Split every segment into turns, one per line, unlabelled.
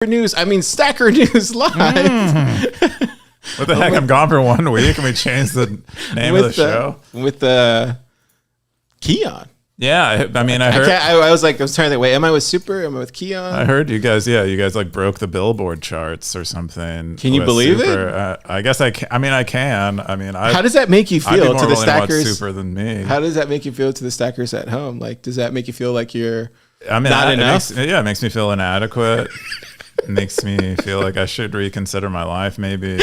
News. I mean, Stacker News Live.
What the heck? I'm gone for 1 week and we changed the name of the show?
With Keyan.
Yeah, I mean, I heard.
I was trying to think, wait, am I with Super? Am I with Keyan?
I heard you guys, you guys like broke the Billboard charts or something.
Can you believe
Super.
it?
I guess I can. I mean, I can.
How does that make you feel to the Stackers?
Super than me.
How does that make you feel to the Stackers at home? Like, does that make you feel like you're
not
enough?
It makes me feel inadequate. It makes me feel like I should reconsider my life, maybe.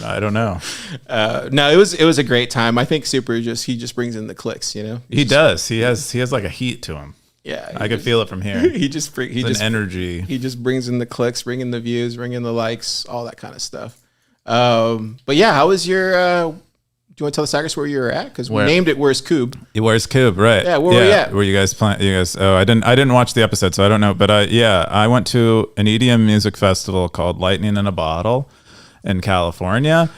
I don't know.
No, it was a great time. I think Super he just brings in the clicks, you know.
He does. He has like a heat to him.
Yeah,
I could feel it from here.
He just
energy.
He just brings in the clicks, bring in the views, bring in the likes, all that kind of stuff. But yeah, how was your? Do you want to tell the Stackers where you were at? Because we named it "Where's Cube."
Where's Cube? Right.
Yeah. Where were you at?
Were you guys playing? You guys? Oh, I didn't watch the episode, so I don't know. But I went to an EDM music festival called Lightning in a Bottle in California,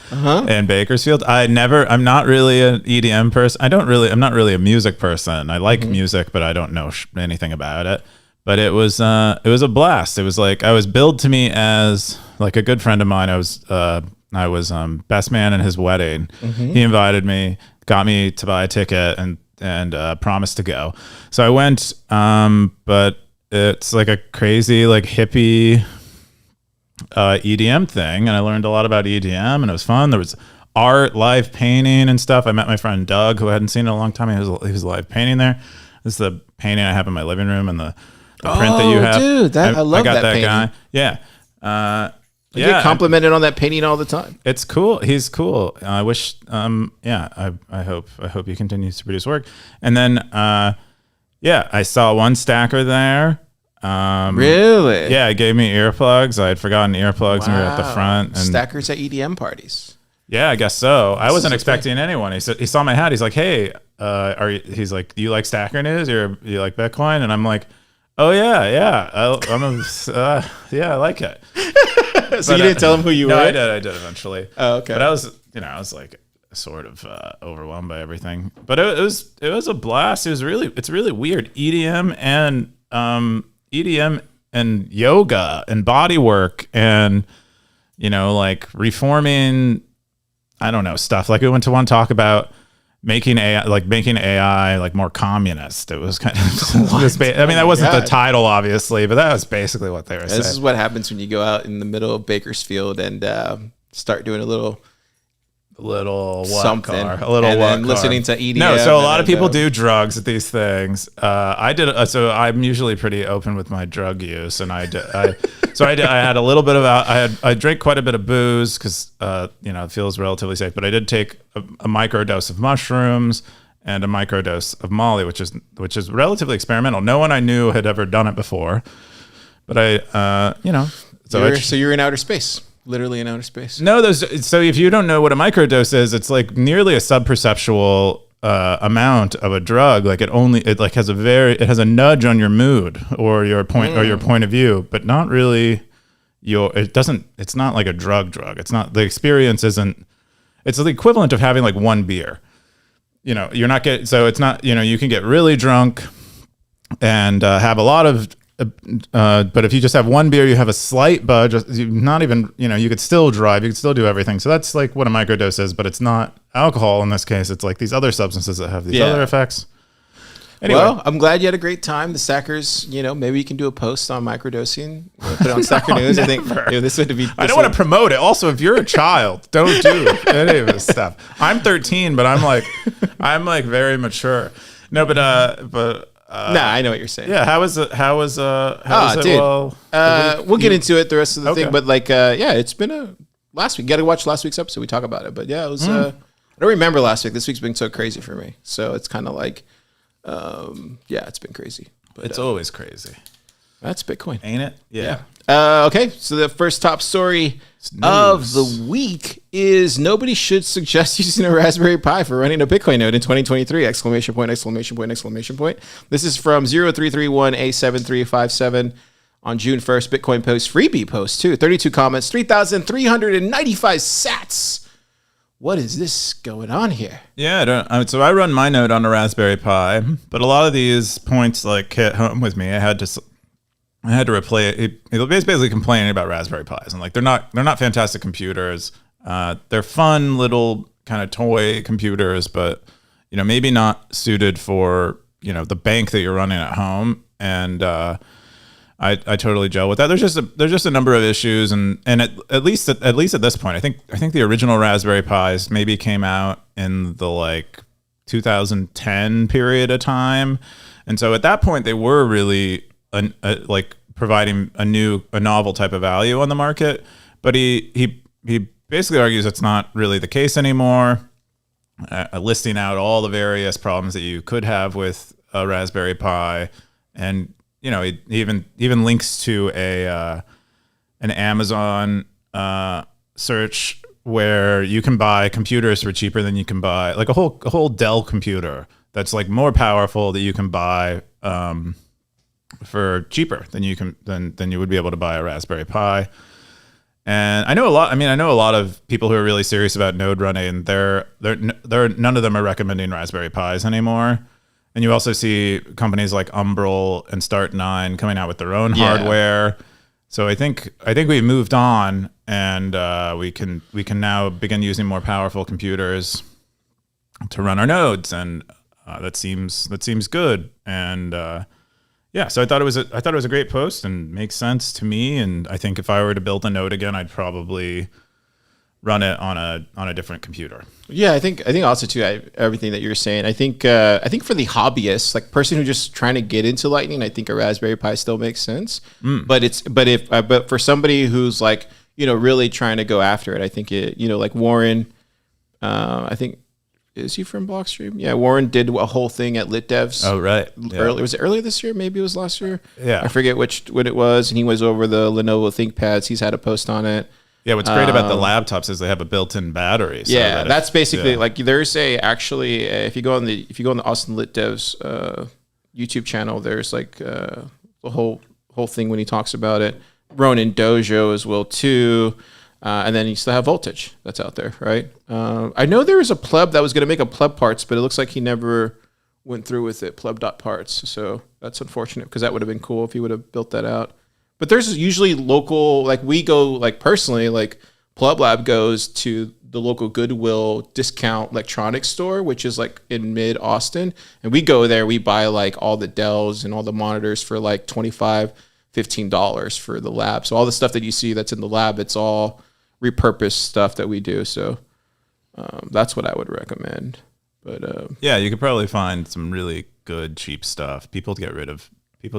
in Bakersfield. I'm not really an EDM person. I'm not really a music person. I like music, but I don't know anything about it. But it was a blast. It was like I was billed to me as like a good friend of mine. I was best man in his wedding. He invited me, got me to buy a ticket, and promised to go. So I went, but it's like a crazy like hippie EDM thing, and I learned a lot about EDM, and it was fun. There was art, live painting and stuff. I met my friend Doug, who I hadn't seen in a long time. He was live painting there. This is the painting I have in my living room, and the print that you have.
Dude, I love that painting.
Guy. Yeah.
You get complimented on that painting all the time.
It's cool. He's cool. I wish. I hope he continues to produce work. And then, I saw one stacker there.
Really?
Yeah, it gave me earplugs. I had forgotten earplugs, and we were at the front. And
Stackers at EDM parties.
Yeah, I guess so. I wasn't expecting anyone. He saw my hat. He's like, "Hey, he's like, do you like Stacker News? You like Bitcoin?" And I'm like, "Oh yeah. I like it."
So you didn't tell him who you were?
No, I did eventually.
Oh, okay.
But I was like sort of overwhelmed by everything. But it was a blast. It's really weird. EDM and yoga and body work and like reforming, I don't know, stuff. Like we went to one talk about making AI like more communist. It was kind of I mean, that wasn't the title obviously, but that was basically what they were saying.
This is what happens when you go out in the middle of Bakersfield and start doing a little something, listening to EDM.
No, so a lot of people do drugs at these things. I did. So I'm usually pretty open with my drug use, and I had a little bit of. I drank quite a bit of booze because it feels relatively safe. But I did take a micro dose of mushrooms and a micro dose of Molly, which is relatively experimental. No one I knew had ever done it before. But so
you're in outer space. Literally in outer space.
No, so if you don't know what a microdose is, it's like nearly a subperceptual amount of a drug. Like it has a nudge on your mood or your point of view, but not really it's not like a drug. It's not, the experience isn't, it's the equivalent of having like one beer. You're not so it's not, you can get really drunk and have a lot of but if you just have one beer, you have a slight buzz. Not even, you could still drive, you could still do everything. So that's like what a microdose is, but it's not alcohol in this case. It's like these other substances that have these other effects. Anyway.
Well, I'm glad you had a great time. The Stackers, maybe you can do a post on microdosing. Put it on Stacker News. I think this would be.
I don't want to promote it. Also, if you're a child, don't do any of this stuff. I'm 13, but I'm like very mature. No, but
I know what you're saying.
Yeah, how was it?
Dude. We'll get into it the rest of the thing, but it's been last week. You got to watch last week's episode. We talk about it, but yeah, it was. I don't remember last week. This week's been so crazy for me, so it's kind of like, it's been crazy. But
it's always crazy.
That's Bitcoin,
ain't it? Yeah.
Okay, so the first top story of the week is nobody should suggest using a Raspberry Pi for running a Bitcoin node in 2023! Exclamation point, exclamation point, exclamation point. This is from 0331A7357 on June 1st. Bitcoin post, freebie post too. 32 comments, 3,395 sats. What is this going on here?
Yeah, so I run my node on a Raspberry Pi, but a lot of these points like hit home with me. I had to I had to replace it. It was basically complaining about Raspberry Pis, and like they're not fantastic computers. They're fun little kind of toy computers, but maybe not suited for the bank that you're running at home. And I totally gel with that. There's just a number of issues, and at least at this point, I think the original Raspberry Pis maybe came out in the like 2010 period of time, and so at that point they were really like providing a novel type of value on the market. But he basically argues it's not really the case anymore, listing out all the various problems that you could have with a Raspberry Pi, and he even links to an Amazon search where you can buy computers for cheaper than you can buy like a whole Dell computer that's like more powerful that you can buy for cheaper than you would be able to buy a Raspberry Pi. And I know a lot of people who are really serious about node running. They're none of them are recommending Raspberry Pis anymore. And you also see companies like Umbrel and Start9 coming out with their own hardware. So I think we've moved on, and we can now begin using more powerful computers to run our nodes, and that seems good. And so I thought it was a great post and makes sense to me. And I think if I were to build a node again, I'd probably run it on a different computer. Yeah,
I think also too, everything that you're saying. I think for the hobbyist, like person who's just trying to get into Lightning, I think a Raspberry Pi still makes sense. But for somebody who's like really trying to go after it, I think it like Warren, I think. Is he from Blockstream? Yeah, Warren did a whole thing at Lit Devs.
Oh, right.
Yeah. Was it earlier this year? Maybe it was last year.
Yeah,
I forget what it was. And he was over the Lenovo ThinkPads. He's had a post on it.
Yeah, what's great about the laptops is they have a built-in battery. So
that's basically like there's if you go on the Austin Lit Devs YouTube channel, there's like the whole thing when he talks about it. Ronin Dojo as well too. And then you still have Voltage that's out there, right? I know there was a pleb that was going to make a pleb parts, but it looks like he never went through with it, pleb.parts. So that's unfortunate because that would have been cool if he would have built that out. But there's usually local, like we go, like personally, like Pleb Lab goes to the local Goodwill discount electronics store, which is like in mid Austin. And we go there, we buy like all the Dells and all the monitors for like $25, $15 for the lab. So all the stuff that you see that's in the lab, it's all repurposed stuff that we do. So that's what I would recommend. But
you could probably find some really good cheap stuff. People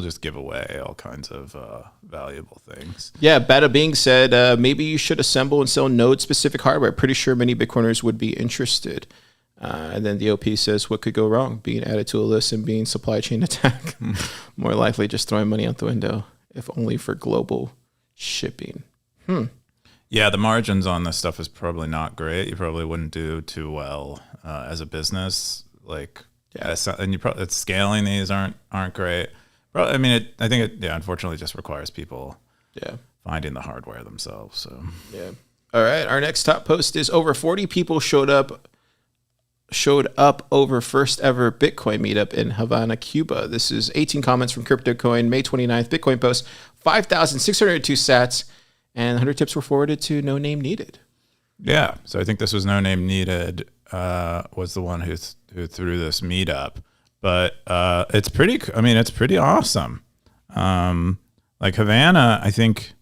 just give away all kinds of valuable things.
Yeah, Bada Bing said maybe you should assemble and sell node specific hardware. Pretty sure many Bitcoiners would be interested. And then the OP says, what could go wrong? Being added to a list and being supply chain attack. More likely just throwing money out the window, if only for global shipping.
Yeah, the margins on this stuff is probably not great. You probably wouldn't do too well as a business. And scaling these aren't great. I mean, I think it unfortunately just requires people finding the hardware themselves. So
all right. Our next top post is over 40 people showed up over first ever Bitcoin meetup in Havana, Cuba. This is 18 comments from CryptoCoin, May 29th, Bitcoin post, 5,602 sats, and 100 tips were forwarded to No Name Needed.
Yeah. So I think this was No Name Needed was the one who threw this meetup. But it's pretty awesome. Like Havana, I think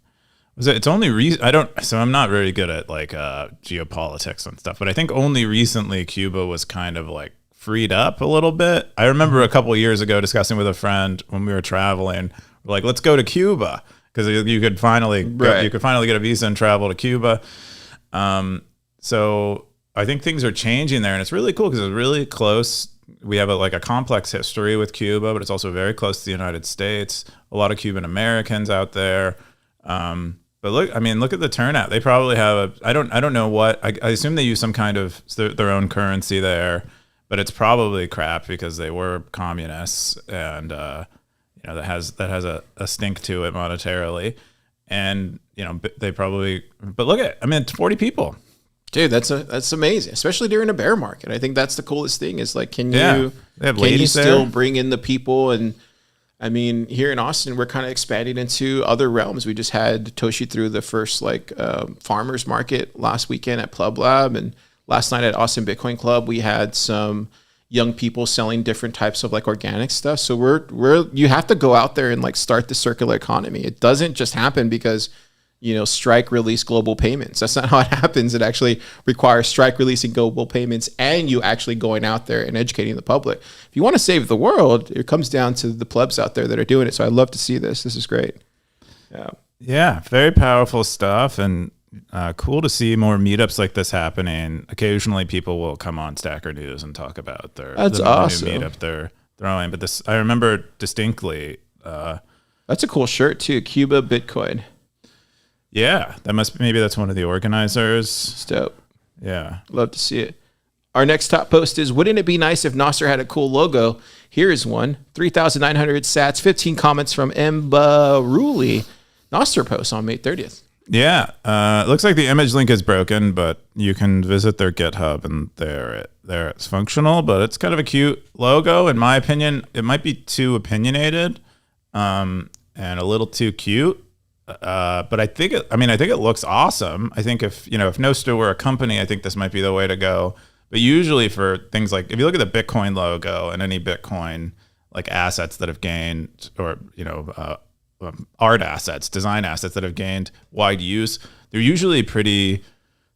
it's only I'm not very good at like geopolitics and stuff, but I think only recently Cuba was kind of like freed up a little bit. I remember a couple of years ago discussing with a friend when we were traveling, we're like, let's go to Cuba because you could finally get a visa and travel to Cuba. So I think things are changing there, and it's really cool because it's really close. We have a complex history with Cuba, but it's also very close to the United States. A lot of Cuban Americans out there. But look at the turnout. They probably have I don't know what, I assume they use some kind of their own currency there, but it's probably crap because they were communists, and that has a stink to it monetarily. And they probably, but look at it's 40 people.
Dude, that's amazing, especially during a bear market. I think that's the coolest thing is like, can you still bring in the people? And I mean, here in Austin, we're kind of expanding into other realms. We just had Toshi through the first farmers market last weekend at Plub Lab, and last night at Austin Bitcoin Club, we had some young people selling different types of like organic stuff. So you have to go out there and like start the circular economy. It doesn't just happen because, Strike released global payments. That's not how it happens. It actually requires Strike releasing global payments and you actually going out there and educating the public. If you want to save the world, it comes down to the plebs out there that are doing it. So I'd love to see this. This is great. Yeah.
Yeah. Very powerful stuff. And cool to see more meetups like this happening. Occasionally people will come on Stacker News and talk about
That's awesome.
New meetup they're throwing. But this, I remember distinctly.
That's a cool shirt too. Cuba Bitcoin.
Yeah, maybe that's one of the organizers.
It's dope.
Yeah.
Love to see it. Our next top post is, wouldn't it be nice if Nostr had a cool logo? Here is one. 3,900 sats, 15 comments from Mbaruli. Nostr post on May 30th.
Yeah. It looks like the image link is broken, but you can visit their GitHub and there it's functional, but it's kind of a cute logo. In my opinion, it might be too opinionated and a little too cute. But I think it looks awesome. I think if Nostr were a company, I think this might be the way to go. But usually for things like, if you look at the Bitcoin logo and any Bitcoin like assets that have gained, or art assets, design assets that have gained wide use, they're usually pretty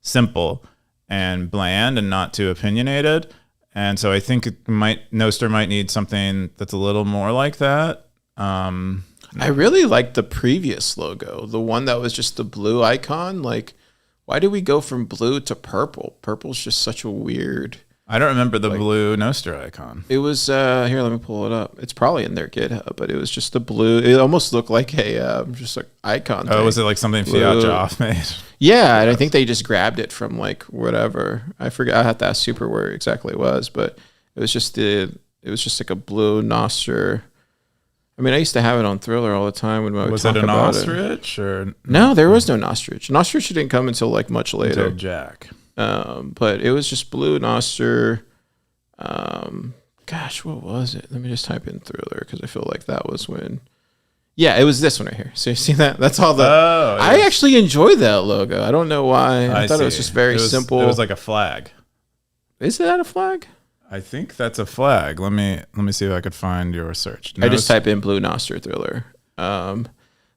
simple and bland and not too opinionated. And so I think Nostr might need something that's a little more like that.
I really like the previous logo, the one that was just the blue icon. Like, why did we go from blue to purple? Purple's just such a weird.
I don't remember the blue Nostr icon.
It was here. Let me pull it up. It's probably in their GitHub, but it was just the blue. It almost looked like a just like icon.
Oh, was it like something fiatjaf made?
Yeah, and I think they just grabbed it from like whatever. I forget. I have to ask Super where exactly it was, but it was just like a blue Nostr. I mean, I used to have it on Thriller all the time when we
was
talk
it an
about
ostrich or
no? There was no Nostrich. Nostrich didn't come until like much later.
Until Jack.
But it was just blue Nostr. Gosh, what was it? Let me just type in Thriller because I feel like that was when. Yeah, it was this one right here. So you see that? That's all the.
Oh,
I actually enjoyed that logo. I don't know why. I thought it was just very simple.
It was like a flag.
Is that a flag?
I think that's a flag. Let me see if I could find your search.
I just type in blue Nostr Thriller.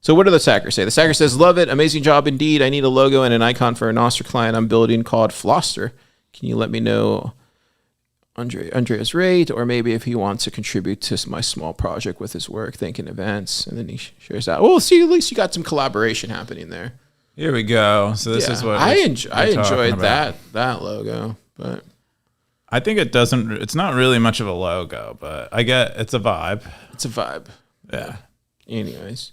So what do the stackers say? The stacker says, love it. Amazing job indeed. I need a logo and an icon for a Nostr client I'm building called Floster. Can you let me know Andrea's rate, or maybe if he wants to contribute to my small project with his work, thinking events, and then he shares that. Well, see, at least you got some collaboration happening there.
Here we go. So this is what
I enjoyed that logo, but
I think it's not really much of a logo, but I get it's a vibe.
It's a vibe.
Yeah.
Anyways,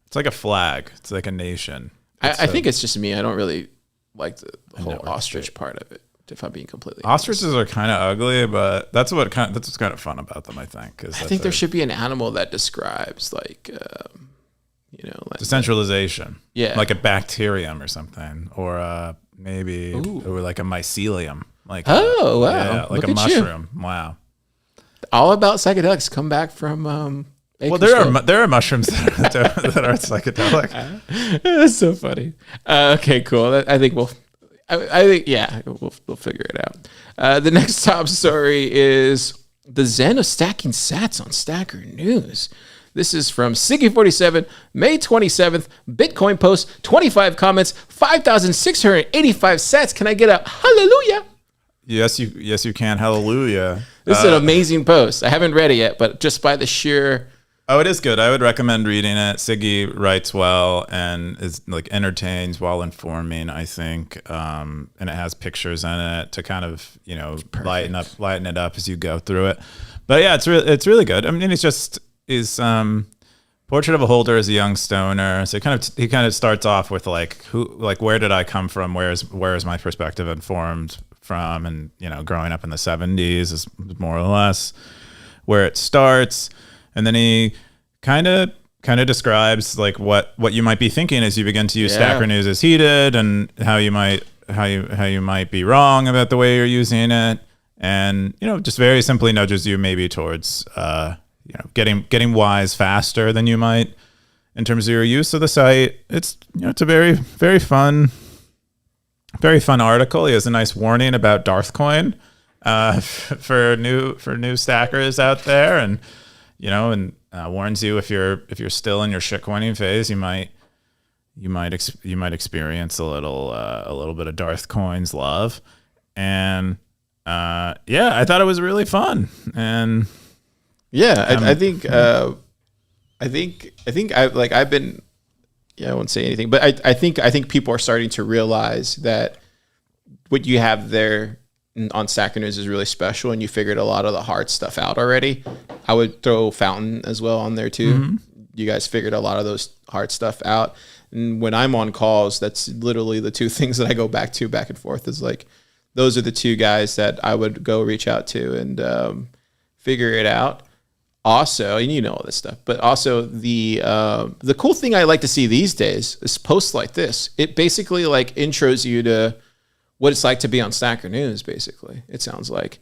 it's like a flag. It's like a nation.
I think it's just me. I don't really like the whole ostrich part of it, if I'm being completely
Ostriches
honest.
are kind of ugly, but that's what's kind of fun about them, I think.
I think there should be an animal that describes like
decentralization.
Yeah.
Like a bacterium or something, or maybe or like a mycelium. Like
wow.
Yeah, like
Look
a
at
mushroom.
You.
Wow.
All about psychedelics come back from
well, there are mushrooms that are psychedelic.
That's so funny. Okay, cool. I think we'll figure it out. The next top story is the Zen of stacking sats on Stacker News. This is from Siggy47, May 27th. Bitcoin post, 25 comments, 5,685 sats. Can I get a hallelujah?
Yes, you can. Hallelujah.
This is an amazing post. I haven't read it yet, but just by the sheer.
Oh, it is good. I would recommend reading it. Siggy writes well and is like entertains while informing, I think. And it has pictures in it to kind of, lighten it up as you go through it. But yeah, it's really good. I mean, it's just portrait of a holder as a young stoner. So he kind of starts off with where did I come from? Where is my perspective informed from? And growing up in the 70s is more or less where it starts. And then he kind of describes like what you might be thinking as you begin to use Stacker News as heated, and how you might be wrong about the way you're using it, and just very simply nudges you maybe towards getting wise faster than you might in terms of your use of the site. It's it's a very, very fun article. He has a nice warning about Darthcoin for new stackers out there, and warns you if you're still in your shitcoining phase, you might experience a little bit of Darthcoin's love. And I thought it was really fun. And
I think I've been, I won't say anything, but I think people are starting to realize that what you have there on Stacker News is really special, and you figured a lot of the hard stuff out already. I would throw Fountain as well on there too. Mm-hmm. You guys figured a lot of those hard stuff out. And when I'm on calls, that's literally the two things that I go back and forth, is like, those are the two guys that I would go reach out to and figure it out. Also, and all this stuff, but also the cool thing I like to see these days is posts like this. It basically like intros you to what it's like to be on Stacker News, basically. It sounds like.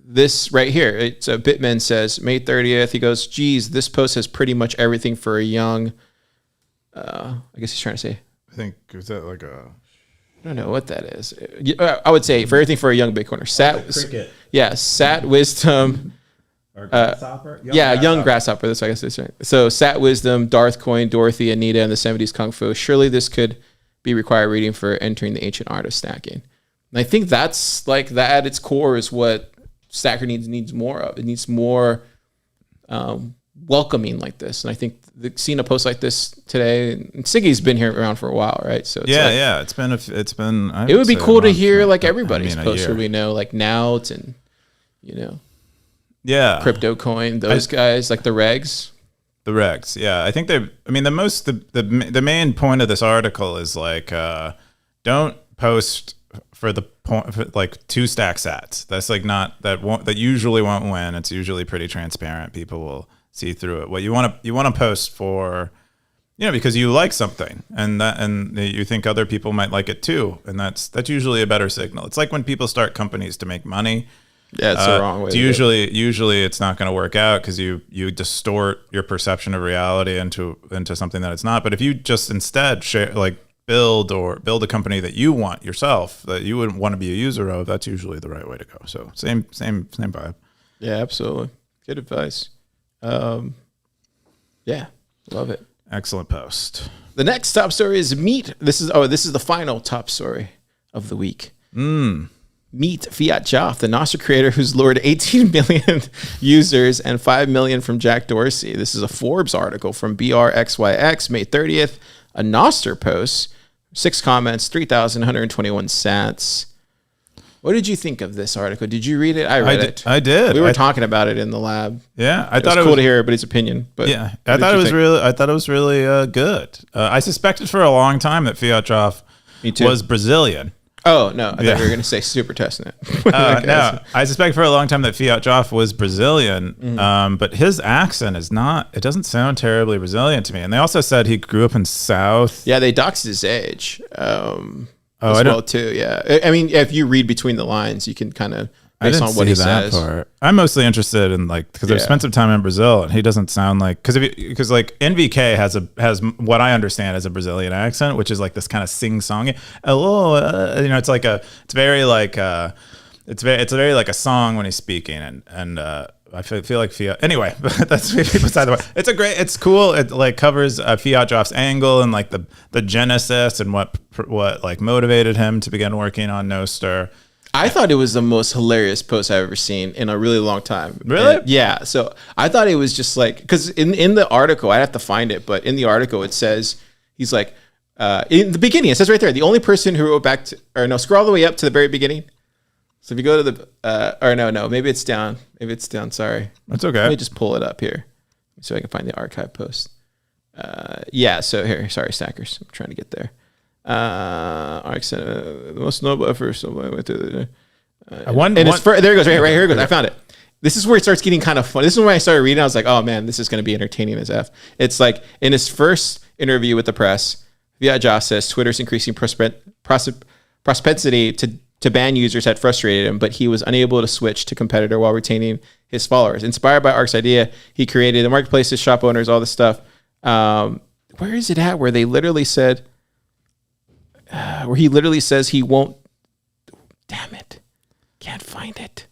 This right here, it's Bitman says, May 30th, he goes, geez, this post has pretty much everything for a young, I guess he's trying to say.
I think, is that like a...
I don't know what that is. I would say for everything for a young Bitcoiner. Cricket. Yeah, Sat Wisdom.
Or Grasshopper?
Young Grasshopper. That's what I guess that's right. So Sat Wisdom, Darthcoin, Dorothy, Anita, and the 70s Kung Fu. Surely this could be required reading for entering the ancient art of stacking. And I think that's like that at its core is what Stacker needs more of. It needs more welcoming like this. And I think seeing a post like this today, and Siggy's been here around for a while, right? So it's
been.
It would be cool to hear like everybody's posts where we know like Nout and Crypto Coin, those guys like the regs.
The regs, yeah. I think the main point of this article is like don't post for the point for like 2 stack sats. That's like not that usually won't win. It's usually pretty transparent. People will see through it. What you want to post for, because you like something and you think other people might like it too, and that's usually a better signal. It's like when people start companies to make money.
Yeah, it's the wrong way.
Usually it's not going to work out because you distort your perception of reality into something that it's not. But if you just instead build a company that you want yourself, that you would want to be a user of, that's usually the right way to go. So same vibe.
Yeah, absolutely. Good advice. Love it.
Excellent post.
The next top story is Meet. This is the final top story of the week. Meet fiatjaf, the Nostr creator who's lured 18 million users and 5 million from Jack Dorsey. This is a Forbes article from BRXYX, May 30th. A Nostr post, 6 comments, 3,121 sats. What did you think of this article? Did you read it? I read it.
I did.
We were talking about it in the lab.
Yeah,
I thought it was cool to hear everybody's opinion. But
yeah, I thought it was really good. I suspected for a long time that fiatjaf was Brazilian.
Oh, no. I thought you were going to say super testnet.
No, I suspect for a long time that fiatjaf was Brazilian, but his accent it doesn't sound terribly Brazilian to me. And they also said he grew up in South.
Yeah, they doxed his age too. Yeah. I mean, if you read between the lines, you can kind of, based on what he says. Part.
I'm mostly interested in because I've spent some time in Brazil, and he doesn't sound like because NVK has what I understand as a Brazilian accent, which is like this kind of sing-songy. Hello, it's very like a a song when he's speaking, and I feel like Fiat. Anyway, that's beside the point. It's cool. It like covers fiatjaf's angle and like the genesis and what like motivated him to begin working on Nostr.
I thought it was the most hilarious post I've ever seen in a really long time.
Really?
And yeah. So I thought it was just like, because in the article, I have to find it, but in the article it says, he's like, in the beginning, it says right there, the only person who wrote scroll all the way up to the very beginning. So if you go to the, maybe it's down. Sorry.
That's okay.
Let me just pull it up here so I can find the archive post. So here, sorry, stackers. I'm trying to get there. The most noble effort. There it goes. Right here it goes. I found it. This is where it starts getting kind of fun. This is when I started reading. I was like, oh man, this is going to be entertaining as F. It's like in his first interview with the press, fiatjaf says Twitter's increasing propensity to ban users had frustrated him, but he was unable to switch to competitor while retaining his followers. Inspired by Ark's idea, he created the marketplaces, shop owners, all this stuff. Where is it at? Where they literally said, where he literally says he won't. Damn it, can't find it.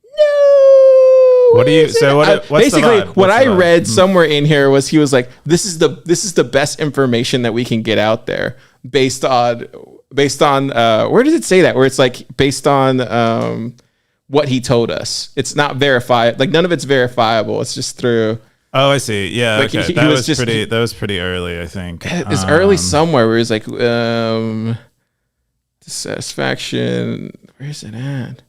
No.
What do you? So what? What's
basically,
the vibe?
what I read somewhere in here was he was like, "This is the best information that we can get out there based on where does it say that? Where it's like based on what he told us. It's not verified. Like none of it's verifiable. It's just through."
Oh, I see. Yeah,
like
okay. That was pretty early, I think.
It's early somewhere where it's like dissatisfaction. Where's it at?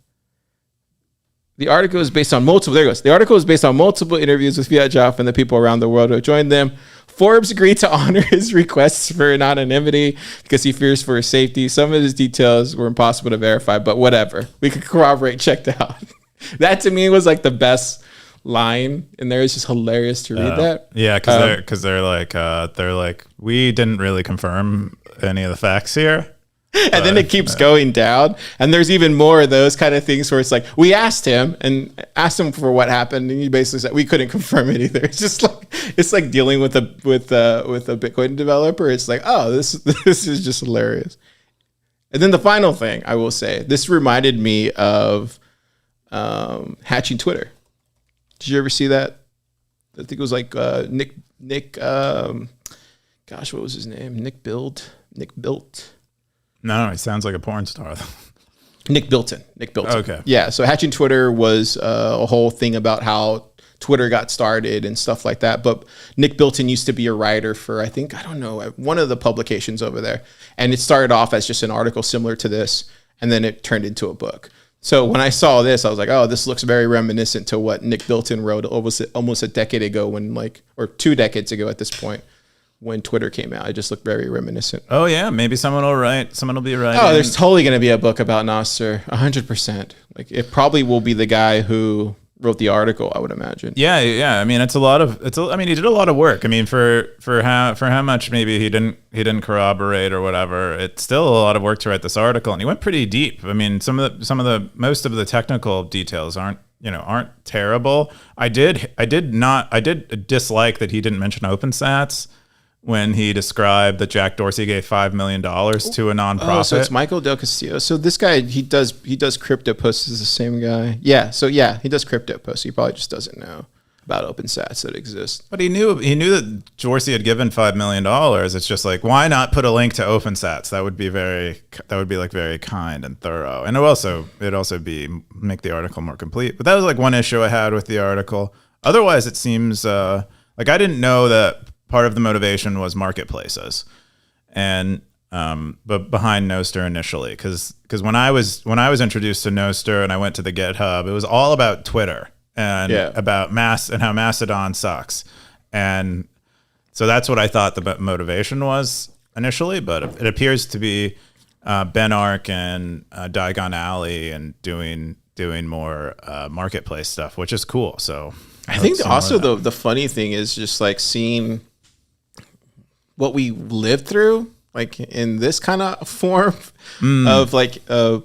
The article is based on multiple. There it goes. The article is based on multiple interviews with fiatjaf and the people around the world who have joined them. Forbes agreed to honor his requests for anonymity because he fears for his safety. Some of his details were impossible to verify, but whatever. We could corroborate. Checked out. That to me was like the best line in there. It's just hilarious to read that.
Yeah, because they're like we didn't really confirm any of the facts here.
And then it keeps going down, and there's even more of those kind of things where it's like we asked him for what happened, and he basically said we couldn't confirm it either. It's just like it's like dealing with a Bitcoin developer. It's like, oh, this is just hilarious. And then the final thing I will say, this reminded me of hatching Twitter. Did you ever see that? I think it was like Nick. Gosh, what was his name? Nick Built.
No, it sounds like a porn star.
Nick Bilton.
Okay.
Yeah. So hatching Twitter was a whole thing about how Twitter got started and stuff like that. But Nick Bilton used to be a writer for, I don't know, one of the publications over there. And it started off as just an article similar to this. And then it turned into a book. So when I saw this, I was like, oh, this looks very reminiscent to what Nick Bilton wrote almost a decade ago or 2 decades ago at this point. When Twitter came out, it just looked very reminiscent.
Oh yeah, maybe someone will be writing.
Oh, there's totally going to be a book about Nostr, 100%. Like it probably will be the guy who wrote the article, I would imagine.
Yeah. I mean, he did a lot of work. I mean, for how much maybe he didn't corroborate or whatever, it's still a lot of work to write this article, and he went pretty deep. I mean, most of the technical details aren't terrible. I did dislike that he didn't mention OpenSats when he described that Jack Dorsey gave $5 million to a nonprofit. Oh,
so it's Michael Del Castillo. So this guy, he does CryptoPost, is the same guy. Yeah. So yeah, he does CryptoPost. He probably just doesn't know about OpenSats that exist.
But he knew that Dorsey had given $5 million. It's just like, why not put a link to OpenSats? That would be like very kind and thorough. And it'd also make the article more complete. But that was like one issue I had with the article. Otherwise, it seems like I didn't know that part of the motivation was marketplaces, and but behind Nostr initially, because when I was introduced to Nostr and I went to the GitHub, it was all about Twitter and about and how Mastodon sucks, and so that's what I thought the motivation was initially. But it appears to be Ben Ark and Diagon Alley and doing more marketplace stuff, which is cool. So
I think also the funny thing is just like seeing what we lived through, like in this kind of form of like, does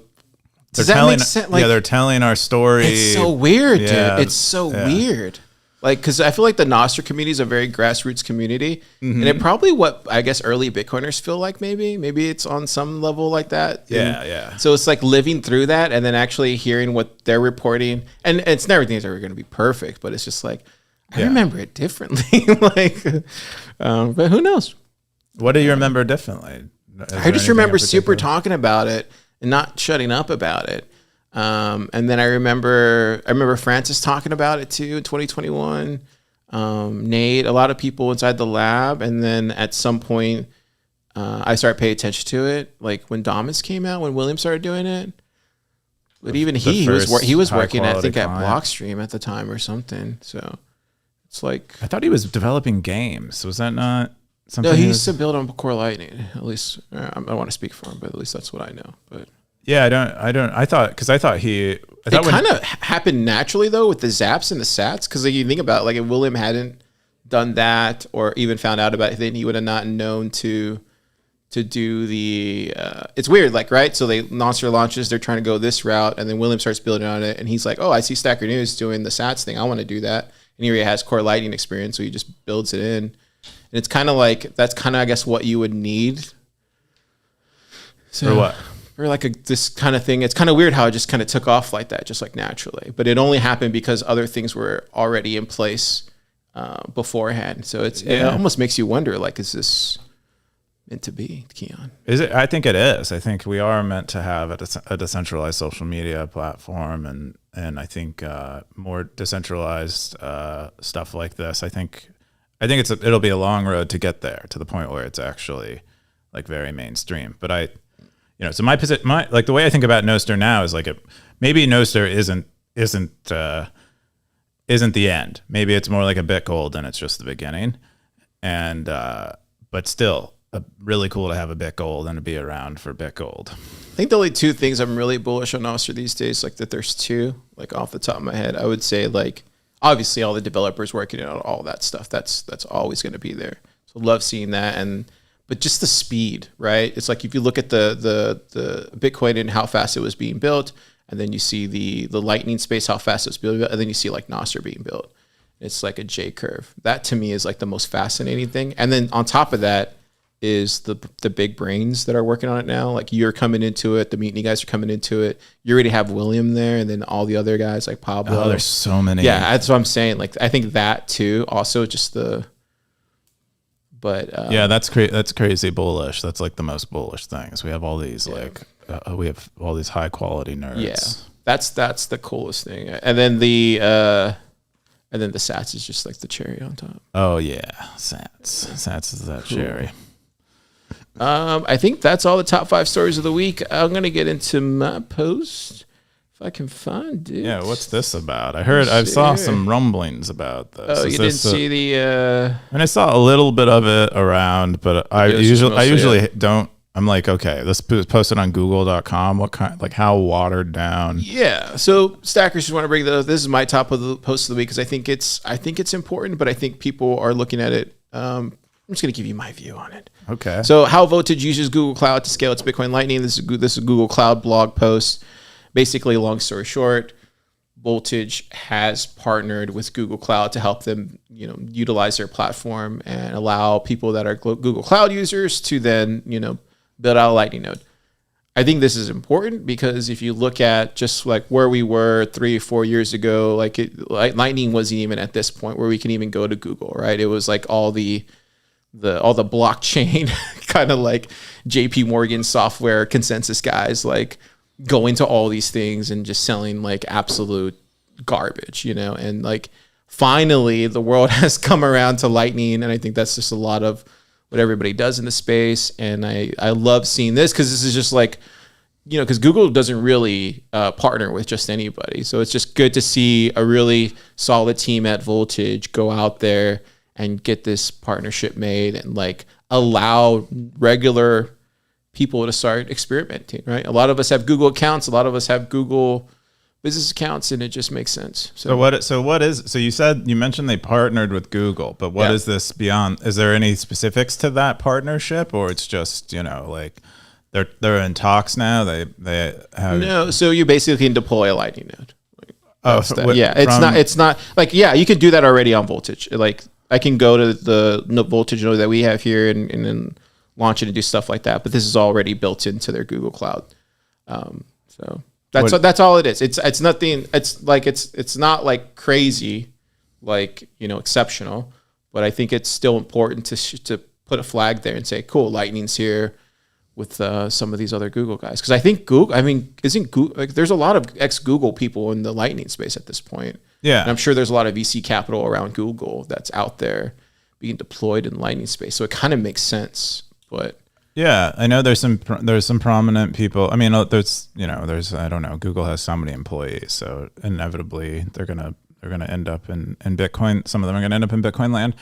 that make sense? Like,
they're telling our story.
It's so weird, dude. It's so weird. Like, cause I feel like the Nostr community is a very grassroots community, and it probably what I guess early Bitcoiners feel like. Maybe it's on some level like that.
Yeah.
So it's like living through that and then actually hearing what they're reporting, and it's never everything's ever going to be perfect, but it's just like I remember it differently. Like, but who knows?
What do you remember differently?
I just remember super talking about it and not shutting up about it. And then I remember Francis talking about it too in 2021. Nate, a lot of people inside the lab. And then at some point, I started paying attention to it. Like when Damas came out, when William started doing it. But even he was working, I think, at Blockstream at the time or something. So it's like,
I thought he was developing games. Was that not?
No, he used to build on Core Lightning. At least I don't want to speak for him, but at least that's what I know. But
yeah, I thought it
kind of happened naturally though with the zaps and the sats. Because like you think about it, like if William hadn't done that or even found out about it, then he would have not known to to do the it's weird, like, right? So Nostr launches, they're trying to go this route, and then William starts building on it, and he's like, oh, I see Stacker News doing the Sats thing, I want to do that. And he already has core Lightning experience, so he just builds it in. And it's kind of like, that's kind of, I guess, what you would need. So,
for what?
For like this kind of thing. It's kind of weird how it just kind of took off like that, just like naturally. But it only happened because other things were already in place beforehand. So it almost makes you wonder, like, is this meant to be, Keyan?
Is it? I think it is. I think we are meant to have a decentralized social media platform, and I think more decentralized stuff like this. I think it'll be a long road to get there, to the point where it's actually like very mainstream. But so my like the way I think about Nostr now is like maybe Nostr isn't the end. Maybe it's more like a Bitgold and it's just the beginning. And but still, really cool to have a Bitgold and to be around for Bitgold.
I think the only two things I'm really bullish on Nostr these days, like that there's two, like off the top of my head, I would say, like, obviously all the developers working on all that stuff, that's always going to be there. So love seeing that. But just the speed, right? It's like if you look at the Bitcoin and how fast it was being built, and then you see the Lightning space, how fast it's being built, and then you see like Nostr being built. It's like a J curve. That to me is like the most fascinating thing. And then on top of that is the big brains that are working on it now. Like, you're coming into it, the Mutiny guys are coming into it. You already have William there, and then all the other guys like Pablo.
Oh, there's so many.
Yeah, that's what I'm saying. Like, I think that too. Also, just
that's crazy bullish. That's like the most bullish thing. Is we have all these we have all these high quality nerds.
Yeah, that's the coolest thing. And then the Sats is just like the cherry on top.
Oh yeah, Sats is that cool. Cherry.
I think that's all the top 5 stories of the week. I'm gonna get into my post if I can find it.
Yeah, what's this about? I saw some rumblings about this.
Oh, you didn't see the?
And I saw a little bit of it around, but I usually don't. I'm like, okay, this is posted on Google.com. What kind? Like, how watered down?
Yeah. So stackers just want to bring this is my top of the post of the week, because I think it's important, but I think people are looking at it. I'm just gonna give you my view on it.
Okay.
So, how Voltage uses Google Cloud to scale its Bitcoin Lightning. This is a Google Cloud blog post. Basically, long story short, Voltage has partnered with Google Cloud to help them, utilize their platform and allow people that are Google Cloud users to then, build out a Lightning node. I think this is important because if you look at just like where we were 3 or 4 years ago, like Lightning wasn't even at this point where we can even go to Google, right? It was like all the blockchain kind of like JP Morgan software consensus guys, like go into all these things and just selling like absolute garbage, and like finally the world has come around to Lightning. And I think that's just a lot of what everybody does in the space. And I love seeing this because this is just like, because Google doesn't really partner with just anybody. So it's just good to see a really solid team at Voltage go out there and get this partnership made and like allow regular people to start experimenting, right? A lot of us have Google accounts. A lot of us have Google business accounts, and it just makes sense.
So you mentioned they partnered with Google, but what is this beyond? Is there any specifics to that partnership, or it's just, like they're in talks now? They have
no. So you basically can deploy a Lightning node. It's not like, you could do that already on Voltage. Like, I can go to the Voltage node that we have here and then launch it and do stuff like that. But this is already built into their Google Cloud. So that's all it is. It's nothing. It's not like crazy, like, exceptional. But I think it's still important to put a flag there and say, cool, Lightning's here with some of these other Google guys. Because I think isn't Google, like, there's a lot of ex-Google people in the Lightning space at this point.
Yeah.
And I'm sure there's a lot of VC capital around Google that's out there being deployed in the Lightning space. So it kind of makes sense. But
yeah, I know there's some prominent people. I mean, there's I don't know. Google has so many employees, so inevitably they're gonna end up in Bitcoin. Some of them are gonna end up in Bitcoin land.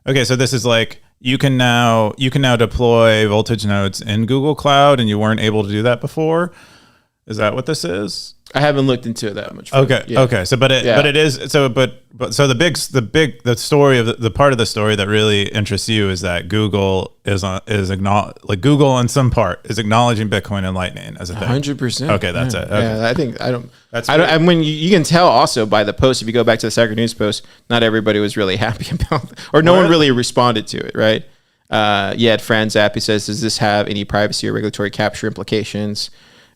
Okay, so this is like you can now deploy Voltage nodes in Google Cloud, and you weren't able to do that before. Is that what this is?
I haven't looked into it that much.
Okay. Yeah. Okay. So, but it is. So, but so the story of the part of the story that really interests you is that Google Google on some part is acknowledging Bitcoin and Lightning as a thing.
100%.
Okay, that's it. Okay.
Yeah, I think I don't. And when you can tell also by the post, if you go back to the Sacred News post, not everybody was really happy about, or no one really responded to it, right? At Fran's app, he says, "Does this have any privacy or regulatory capture implications?"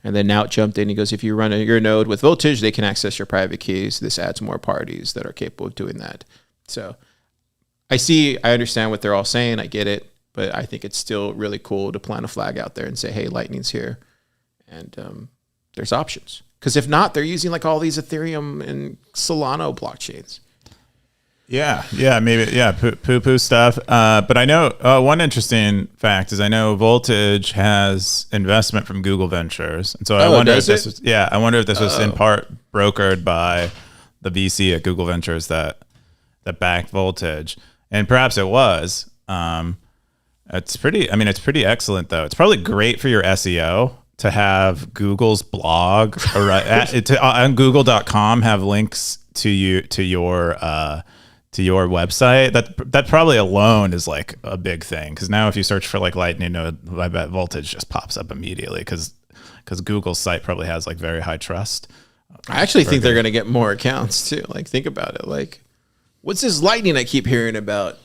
And then Nout jumped in. He goes, "If you run your node with voltage, they can access your private keys. This adds more parties that are capable of doing that." So I understand what they're all saying. I get it. But I think it's still really cool to plant a flag out there and say, hey, Lightning's here. And there's options. Because if not, they're using like all these Ethereum and Solana blockchains.
Yeah, maybe, poo stuff. But I know one interesting fact is I know Voltage has investment from Google Ventures, and so I wonder if this was in part brokered by the VC at Google Ventures that backed Voltage, and perhaps it was. It's pretty excellent though. It's probably great for your SEO to have Google's blog on Google.com have links to your website. That probably alone is like a big thing, because now if you search for like Lightning node, I bet Voltage just pops up immediately because Google's site probably has like very high trust.
I actually think they're going to get more accounts too. Like, think about it. Like, what's this Lightning I keep hearing about?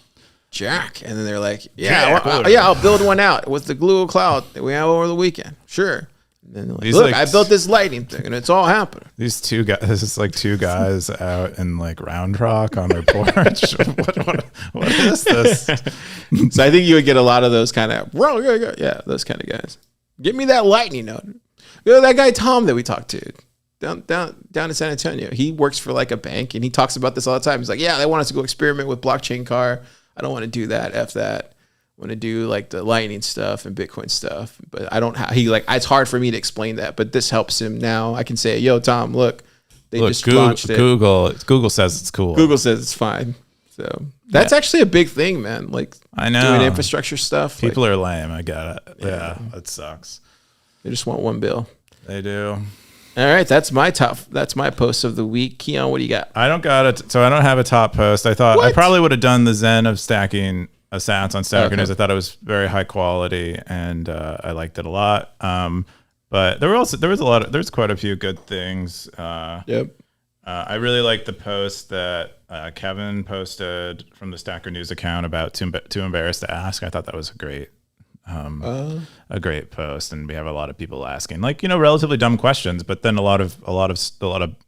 Jack. And then they're like, I'll build one out with the Google Cloud that we have over the weekend. Sure. And then like, look, I built this Lightning thing, and it's all happening.
These two guys, this is like two guys out in like Round Rock on their porch. What is this?
So I think you would get a lot of those kind of, those kind of guys. Get me that Lightning node. You know, that guy Tom that we talked to down in San Antonio. He works for like a bank, and he talks about this all the time. He's like, they want us to go experiment with blockchain car. I don't want to do that. F that. I want to do like the Lightning stuff and Bitcoin stuff, but I don't have. It's hard for me to explain that, but this helps him now. I can say, "Yo, Tom, look, just launched it."
Google says it's cool.
Google says it's fine. So that's actually a big thing, man. Like,
I know,
doing infrastructure stuff.
People are lame. I get it. Yeah, that sucks.
They just want one bill.
They do.
All right, that's my post of the week. Keyan, what do you got?
I don't got it. So I don't have a top post. I thought I probably would have done the Zen of stacking sats on Stacker News. I thought it was very high quality, and I liked it a lot. But there's quite a few good things. I really liked the post that Kevin posted from the Stacker News account about too embarrassed to ask. I thought that was a great post, and we have a lot of people asking relatively dumb questions, but then a lot of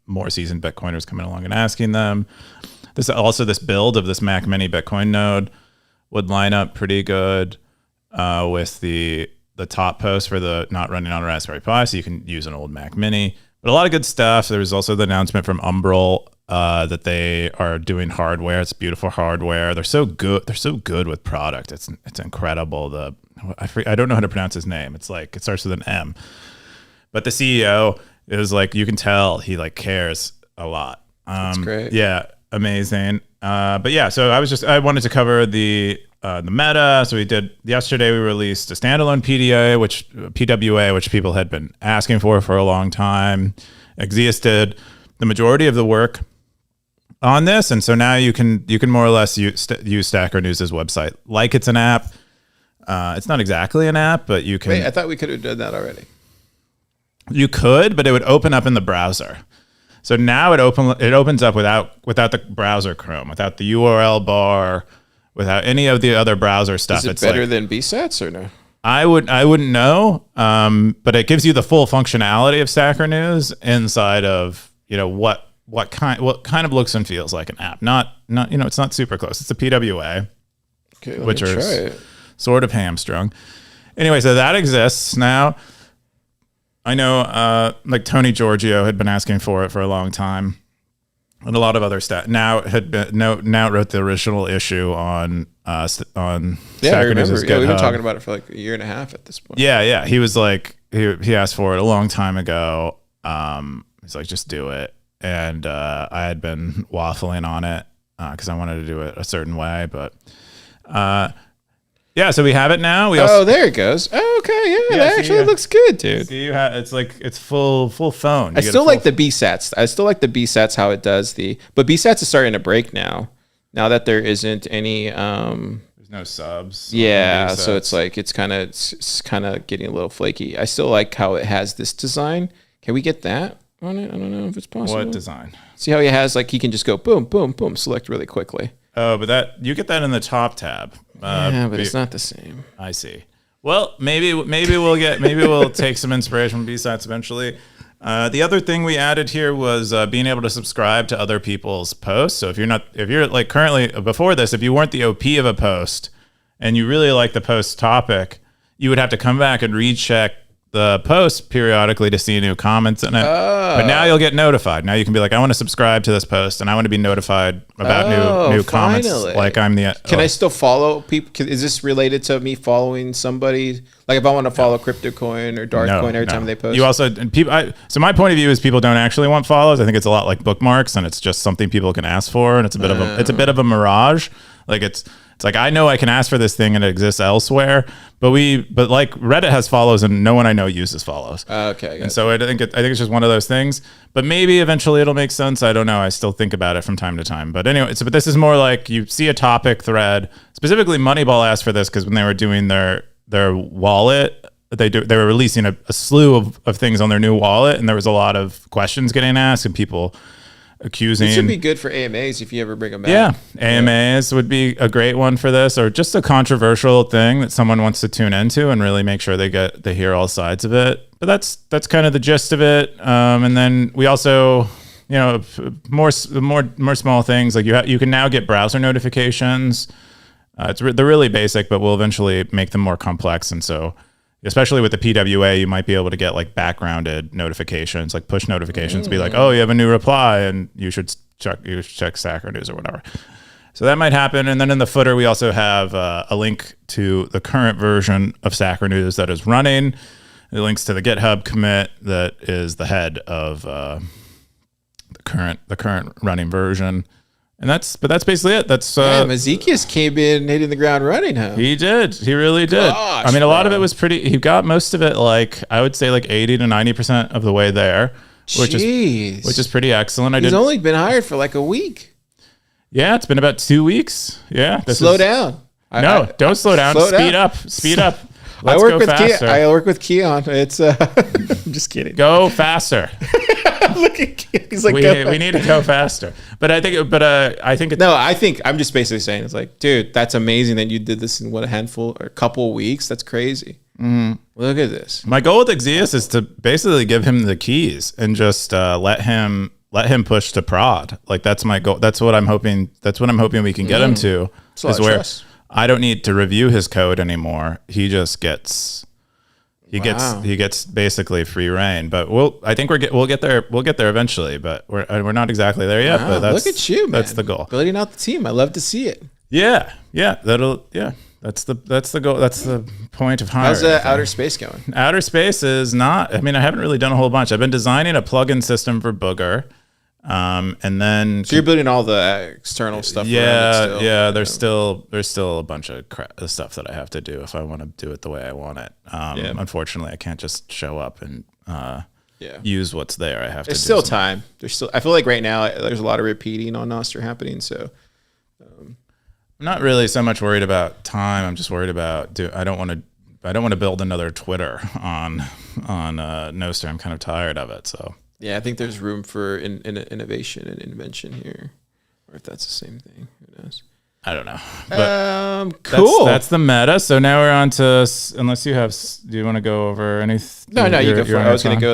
more seasoned Bitcoiners coming along and asking them. This build of this Mac Mini Bitcoin node would line up pretty good with the top post for the not running on a Raspberry Pi, so you can use an old Mac Mini. But a lot of good stuff. There was also the announcement from Umbrel that they are doing hardware. It's beautiful hardware. They're so good. They're so good with product. It's incredible. I don't know how to pronounce his name. It's like, it starts with an M. But the CEO is like, you can tell he like cares a lot.
That's great.
Yeah, amazing. But yeah, so I wanted to cover the meta. So yesterday we released a standalone PWA, which people had been asking for a long time. Exius did the majority of the work on this, and so now you can more or less use Stacker News' website like it's an app. It's not exactly an app, but you can.
Wait, I thought we could have done that already.
You could, but it would open up in the browser. So now it opens up without the browser Chrome, without the URL bar, without any of the other browser stuff.
Is it better than BSATs or no?
I wouldn't know, but it gives you the full functionality of Stacker News inside of what kind of looks and feels like an app. Not it's not super close. It's a PWA, which are sort of hamstrung. Anyway, so that exists now. I know, like Tony Giorgio had been asking for it for a long time, and a lot of other now wrote the original issue on Stacker News' GitHub.
We've been talking about it for like a year and a half at this point.
Yeah. He was like, he asked for it a long time ago. He's like, just do it, and I had been waffling on it because I wanted to do it a certain way, but Yeah, so we have it now.
There it goes. Oh, okay, yeah, that actually looks good, dude.
See, it's full phone.
I still like the BSATs. I still like the BSATs how it does but BSATs is starting to break now. Now that there isn't any
there's no subs.
Yeah, so it's like it's kind of getting a little flaky. I still like how it has this design. Can we get that on it? I don't know if it's possible.
What design?
See how he has he can just go boom, boom, boom, select really quickly.
Oh, but you get that in the top tab.
Yeah, but it's not the same.
I see. Well, maybe we'll take some inspiration from BSATs eventually. The other thing we added here was being able to subscribe to other people's posts. So if you're like currently before this, if you weren't the OP of a post and you really like the post topic, you would have to come back and recheck the post periodically to see new comments in it. But now you'll get notified. Now you can be like, I want to subscribe to this post and I want to be notified about new comments. Like I'm the.
Can I still follow people? Is this related to me following somebody? Like if I want to follow CryptoCoin or Darkcoin every time they post.
You also so my point of view is people don't actually want follows. I think it's a lot like bookmarks and it's just something people can ask for and it's a bit of a mirage. Like it's like I know I can ask for this thing and it exists elsewhere, but like Reddit has follows and no one I know uses follows.
Okay,
and so I think it's just one of those things. But maybe eventually it'll make sense. I don't know. I still think about it from time to time. But anyway, but this is more like you see a topic thread. Specifically, Moneyball asked for this because when they were doing their wallet, they were releasing a slew of things on their new wallet, and there was a lot of questions getting asked and people accusing.
This would be good for AMAs if you ever bring them back.
Yeah, AMAs would be a great one for this, or just a controversial thing that someone wants to tune into and really make sure they hear all sides of it. But that's kind of the gist of it. And then we also, more small things like you can now get browser notifications. They're really basic, but we'll eventually make them more complex, and so. Especially with the PWA, you might be able to get like backgrounded notifications, like push notifications, be like, oh, you have a new reply and you should check Stacker News or whatever. So that might happen. And then in the footer, we also have a link to the current version of Stacker News that is running. It links to the GitHub commit that is the head of the current running version. And that's basically it. That's
Ezekias came in hitting the ground running, huh?
He did. He really did.
Gosh,
I mean, a lot of it was pretty. He got most of it, like I would say, like 80 to 90% of the way there, which is pretty excellent.
He's only been hired for like a week.
Yeah, it's been about 2 weeks. Yeah,
slow down.
Don't slow down. Speed up. Speed up.
I work with Keyan. It's I'm just kidding.
Go faster.
Look at Keyan. He's like,
we need to go faster. But I think
I'm just basically saying it's like, dude, that's amazing that you did this in a couple of weeks. That's crazy. Mm-hmm. Look at this.
My goal with Ezekias is to basically give him the keys and just let him push to prod. Like that's my goal. That's what I'm hoping we can get him to. Is where trust. I don't need to review his code anymore. He just gets he gets basically free reign. But I think we'll get there eventually. But we're not exactly there yet.
Wow,
but
look at you, man.
That's the goal.
Building out the team. I love to see it.
Yeah. That's the goal. That's the point of hiring.
How's outer space going?
Outer space is not. I mean, I haven't really done a whole bunch. I've been designing a plugin system for Booger. And then
so you're building all the external stuff.
Yeah. There's still a bunch of stuff that I have to do if I want to do it the way I want it. Unfortunately, I can't just show up and use what's there. I have to.
There's still time. I feel like right now there's a lot of repeating on Nostr happening. So
I'm not really so much worried about time. I'm just worried about I don't want to build another Twitter on Nostr. I'm kind of tired of it. So.
Yeah, I think there's room for innovation and invention here, or if that's the same thing. Who knows?
I don't know. But
cool.
That's the meta. So now we're on to, unless you have, do you want to go over anything?
No, you go for it. I was going to go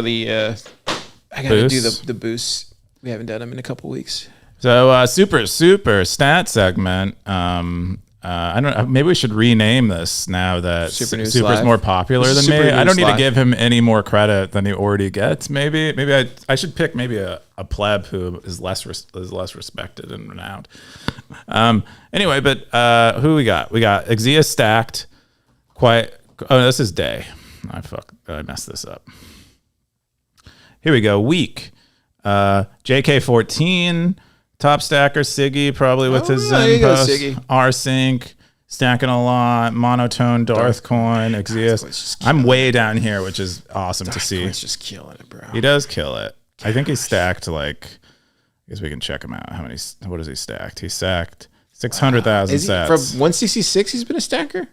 I got to do the boosts. We haven't done them in a couple weeks.
So super stat segment. I don't know. Maybe we should rename this now that Super's more popular than me. I don't need to give him any more credit than he already gets. Maybe I should pick a pleb who is less respected and renowned. Anyway, but who we got? We got Exia stacked. This is day. I messed this up. Here we go. Week. JK14. Top stacker Siggy, probably with his Zen post. Rsync, stacking a lot. Monotone, Darth Coin, Exeus. I'm way down here, which is awesome to see.
He's just killing it, bro.
He does kill it. Gosh. I think he stacked like, I guess we can check him out. What has he stacked? He stacked 600,000 sats.
From 166, he's been a stacker?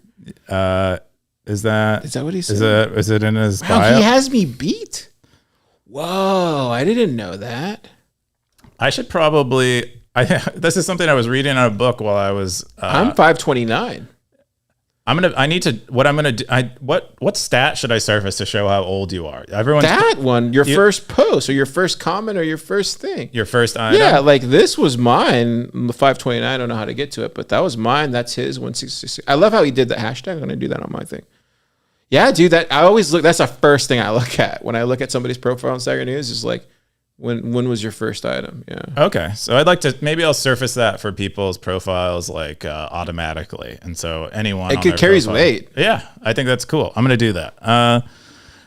Is that
what he said?
Is it in his bio?
He has me beat. Whoa, I didn't know that.
I should probably, this is something I was reading in a book while I was.
I'm 529.
What stat should I surface to show how old you are?
Your first post or your first comment or your first thing.
Your first item?
Yeah, like this was mine, the 529. I don't know how to get to it, but that was mine. That's his 166. I love how he did the hashtag. I'm going to do that on my thing. Yeah, dude, that's the first thing I look at when I look at somebody's profile on Stagger News is like, when was your first item? Yeah.
Okay. So maybe I'll surface that for people's profiles like automatically. And so anyone.
It carries weight.
Yeah. I think that's cool. I'm going to do that.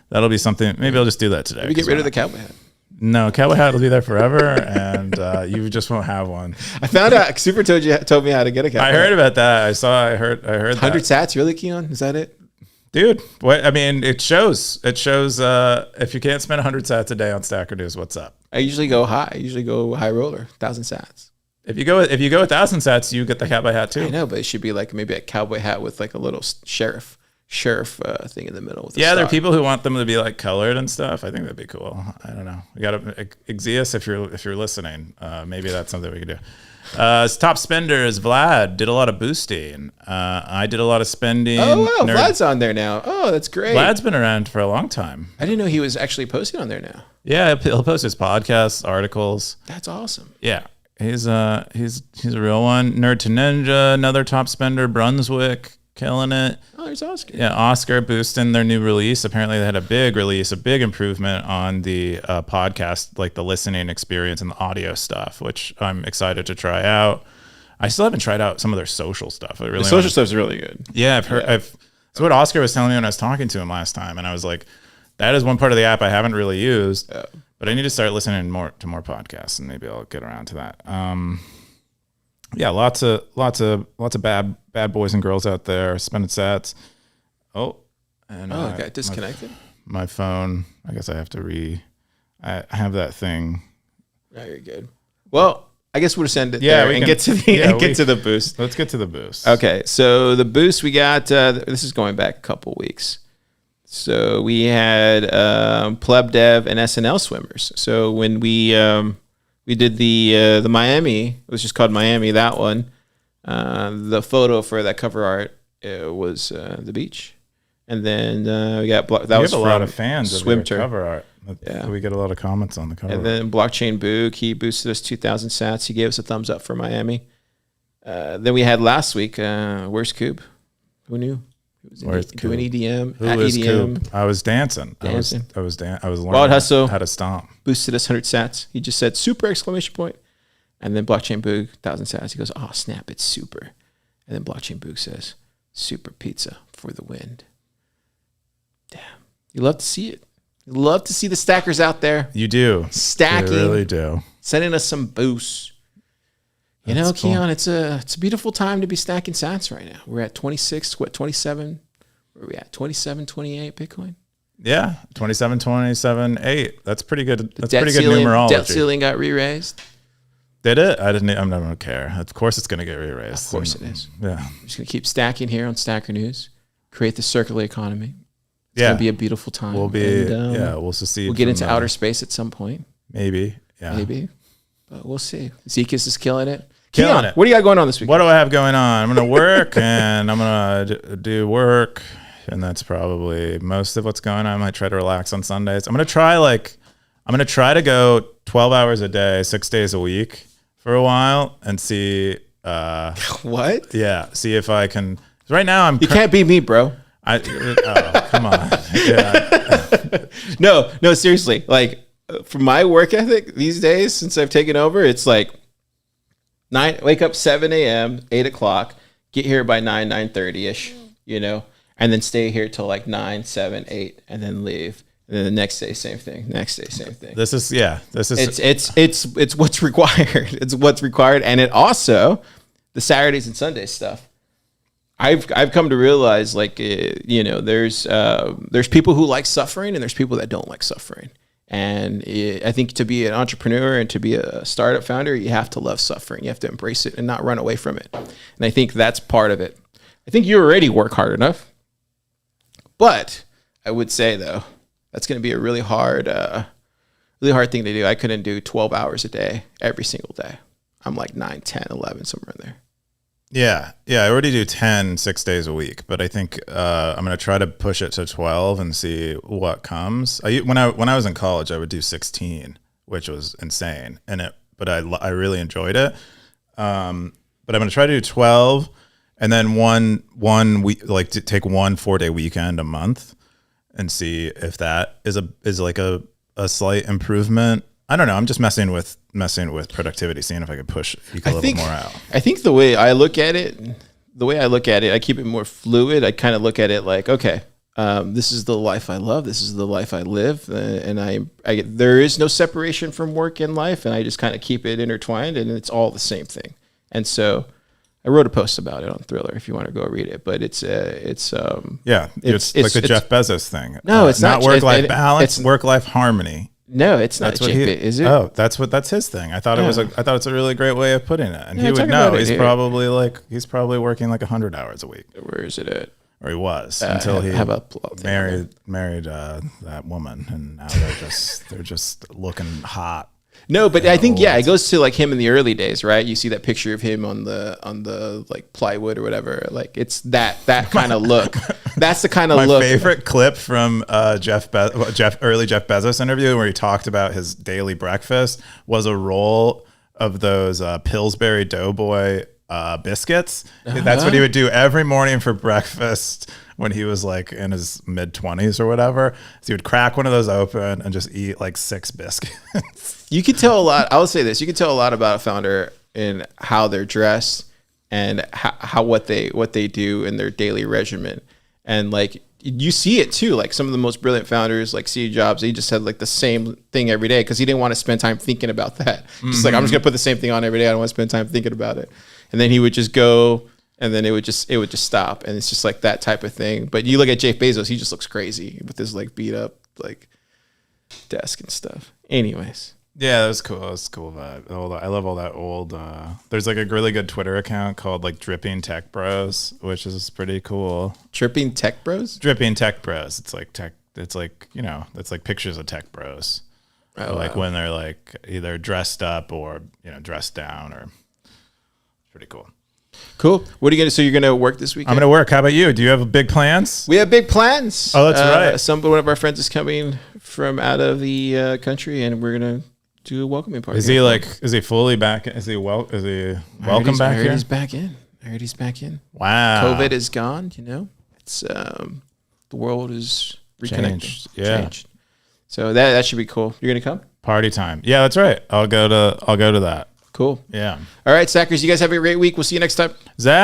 That'll be something. Maybe I'll just do that today.
Maybe get rid of the cowboy hat.
No, cowboy hat will be there forever, and you just won't have one.
I found out. Super told me how to get a cowboy hat.
I heard about that. I heard
100 sats, really, Keyan? Is that it?
Dude, it shows. It shows if you can't spend 100 sats a day on Stacker News, what's up?
I usually go high. I usually go high roller, 1,000 sats.
If you go 1,000 sats, you get the cowboy hat too.
I know, but it should be like maybe a cowboy hat with like a little sheriff thing in the middle. With
there are people who want them to be like colored and stuff. I think that'd be cool. I don't know. We got to Exeus if you're listening. Maybe that's something we could do. Top spender is Vlad. Did a lot of boosting. I did a lot of spending.
Oh, wow. Vlad's on there now. Oh, that's great.
Vlad's been around for a long time.
I didn't know he was actually posting on there now.
Yeah, he'll post his podcasts, articles.
That's awesome.
Yeah. He's a real one. Nerd to Ninja, another top spender. Brunswick, killing it.
Oh, there's Oscar.
Yeah, Oscar boosting their new release. Apparently they had a big release, a big improvement on the podcast, like the listening experience and the audio stuff, which I'm excited to try out. I still haven't tried out some of their social stuff.
The social stuff's really good.
Yeah, I've heard. That's what Oscar was telling me when I was talking to him last time, and I was like, that is one part of the app I haven't really used, but I need to start listening to more podcasts, and maybe I'll get around to that. Yeah, lots of bad boys and girls out there spending sats.
I got disconnected.
My phone. I guess I have to I have that thing.
Yeah, you're good. Well, I guess we'll just end it there and get to the boost.
Let's get to the boost.
Okay, so the boost we got. This is going back a couple weeks. So we had Pleb Dev and SNL swimmers. So when we did the Miami, it was just called Miami, that one. The photo for that cover art was the beach. And then we got
we have a lot of fans of the cover art.
Yeah.
We get a lot of comments on the cover.
And then Blockchain Boog, he boosted us 2,000 sats. He gave us a thumbs up for Miami. Then we had last week, Where's Cube? Who knew? Doing EDM.
Who is EDM. I was dancing. I was learning
Wild Hustle
how to stomp.
Boosted us 100 sats. He just said super exclamation point. And then Blockchain Boog, 1,000 sats. He goes, oh, snap, it's super. And then Blockchain Boog says, super pizza for the wind. Damn. You love to see it. You love to see the stackers out there.
You do.
Stacking.
You really do.
Sending us some boosts. You know, cool. Keyan, it's a beautiful time to be stacking sats right now. We're at 26, 27? Where are we at? 27, 28 Bitcoin?
Yeah, 27, 27, 8. That's pretty good. That's pretty good numerology.
Debt ceiling got re-raised.
Did it? I don't care. Of course it's going to get re-raised.
Of course it is.
Yeah.
We're just going to keep stacking here on Stacker News. Create the circular economy. It's going to be a beautiful time.
We'll secede.
We'll get into outer space at some point.
Maybe. Yeah.
Maybe. But we'll see. Zekas is killing it.
Killing it.
What do you got going on this week?
What do I have going on? I'm going to work and I'm going to do work. And that's probably most of what's going on. I might try to relax on Sundays. I'm going to try to go 12 hours a day, 6 days a week for a while and see.
What?
Yeah. See if I can. Right now
You can't beat me, bro.
Come on. Yeah.
No, seriously. Like for my work ethic these days, since I've taken over, it's like wake up 7 a.m., 8 o'clock, get here by 9:30ish, and then stay here till like 9, 7, 8, and then leave. And then the next day, same thing. Next day, same thing. It's what's required. It's what's required. And it also, the Saturdays and Sundays stuff. I've come to realize, like, you know, there's people who like suffering and there's people that don't like suffering. And I think to be an entrepreneur and to be a startup founder, you have to love suffering. You have to embrace it and not run away from it. And I think that's part of it. I think you already work hard enough. But I would say, though, that's going to be a really hard thing to do. I couldn't do 12 hours a day every single day. I'm like 9, 10, 11, somewhere in there.
Yeah. I already do 10, 6 days a week, but I think I'm going to try to push it to 12 and see what comes. When I was in college, I would do 16, which was insane, but I really enjoyed it. But I'm going to try to do 12, and then one week, like to take 1 4-day weekend a month, and see if that is like a slight improvement. I don't know. I'm just messing with productivity, seeing if I could push a little bit more out.
I think the way I look at it, I keep it more fluid. I kind of look at it like, okay, this is the life I love. This is the life I live. And there is no separation from work and life. And I just kind of keep it intertwined, and it's all the same thing. And so I wrote a post about it on Thriller if you want to go read it, but it's like the Jeff Bezos thing.
No, it's not work-life balance, work-life harmony.
No, it's not. Is it?
Oh, that's his thing. I thought it's a really great way of putting it. And he would know. He's probably working like 100 hours a week.
Where is it at?
Or he was until he married that woman, and now they're just looking hot.
No, but I think it goes to like him in the early days, right? You see that picture of him on the like plywood or whatever. Like it's that kind of look. That's the kind of look.
My favorite clip from early Jeff Bezos interview, where he talked about his daily breakfast, was a roll of those Pillsbury Doughboy biscuits. That's what he would do every morning for breakfast when he was like in his mid-20s or whatever. So he would crack one of those open and just eat like 6 biscuits.
You can tell a lot. I will say this: you can tell a lot about a founder in how they're dressed and how what they do in their daily regimen. And like you see it too. Like some of the most brilliant founders, like Steve Jobs, he just had like the same thing every day because he didn't want to spend time thinking about that. Just like, I'm just gonna put the same thing on every day. I don't want to spend time thinking about it. And then he would just go, and then it would just stop. And it's just like that type of thing. But you look at Jeff Bezos, he just looks crazy with his like beat up like desk and stuff. Anyways.
Yeah, that was cool. That was a cool vibe. I love all that old. There's like a really good Twitter account called like Dripping Tech Bros, which is pretty cool.
Dripping Tech Bros?
Dripping Tech Bros. It's like tech. It's like, you know, it's like pictures of tech bros. Like when they're like either dressed up or, you know, dressed down, or it's pretty cool.
Cool. What are you gonna? So you're gonna work this weekend?
I'm gonna work. How about you? Do you have big plans?
We have big plans.
Oh, that's right.
One of our friends is coming from out of the country, and we're gonna do a welcoming party.
Is he fully back? Is he welcome back here?
He's back in. I heard he's back in.
Wow.
COVID is gone. You know, it's the world is reconnecting. Changed. So that should be cool. You're gonna come?
Party time. Yeah, that's right. I'll go to that.
Cool.
Yeah.
All right, Sackers. You guys have a great week. We'll see you next time.
Zach.